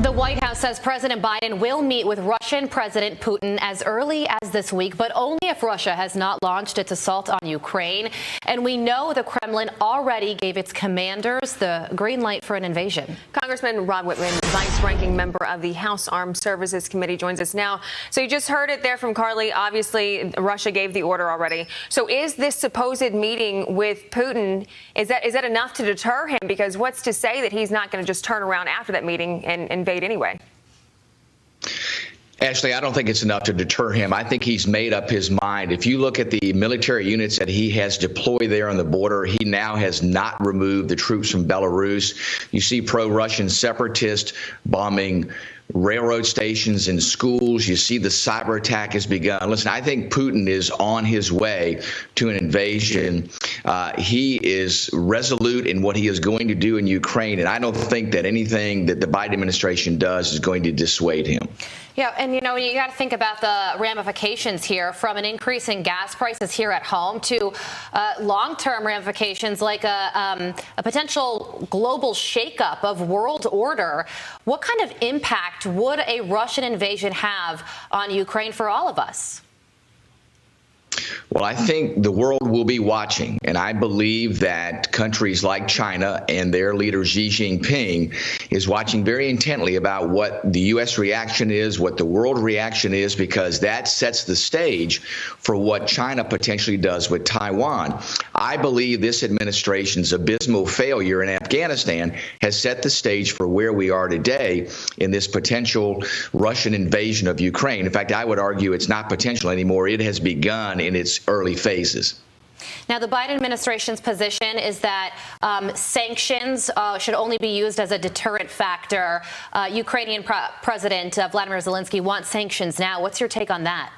The White House says President Biden will meet with Russian President Putin as early as this week, but only if Russia has not launched its assault on Ukraine. And we know the Kremlin already gave its commanders the green light for an invasion. Congressman Rob Wittman, vice-ranking member of the House Armed Services Committee, joins us now. So you just heard it there from Carly. Obviously, Russia gave the order already. So is this supposed meeting with Putin, is that enough to deter him? Because what's to say that he's not going to just turn around after that meeting and invade anyway? Ashley, I don't think it's enough to deter him. I think he's made up his mind. If you look at the military units that he has deployed there on the border, he now has not removed the troops from Belarus. You see pro-Russian separatists bombing railroad stations and schools. You see the cyber attack has begun. Listen, I think Putin is on his way to an invasion. He is resolute in what he is going to do in Ukraine, and I don't think that anything that the Biden administration does is going to dissuade him. Yeah, and you got to think about the ramifications here, from an increase in gas prices here at home to long-term ramifications like a potential global shakeup of world order. What kind of impact would a Russian invasion have on Ukraine for all of us? Well, I think the world will be watching, and I believe that countries like China and their leader Xi Jinping is watching very intently about what the U.S. reaction is, what the world reaction is, because that sets the stage for what China potentially does with Taiwan. I believe this administration's abysmal failure in Afghanistan has set the stage for where we are today in this potential Russian invasion of Ukraine. In fact, I would argue it's not potential anymore. It has begun in its early phases. Now, the Biden administration's position is that sanctions should only be used as a deterrent factor. Ukrainian President Vladimir Zelensky wants sanctions now. What's your take on that?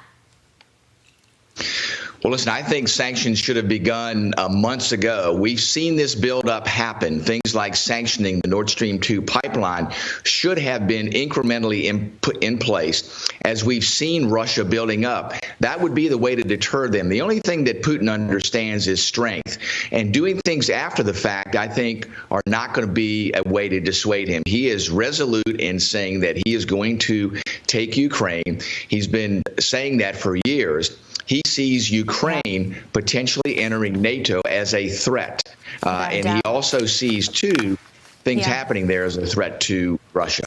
Well, listen, I think sanctions should have begun months ago. We've seen this buildup happen. Things like sanctioning the Nord Stream 2 pipeline should have been incrementally put in place as we've seen Russia building up. That would be the way to deter them. The only thing that Putin understands is strength. And doing things after the fact, I think, are not going to be a way to dissuade him. He is resolute in saying that he is going to take Ukraine. He's been saying that for years. He sees Ukraine potentially entering NATO as a threat. And he also sees, too, things happening there as a threat to Russia.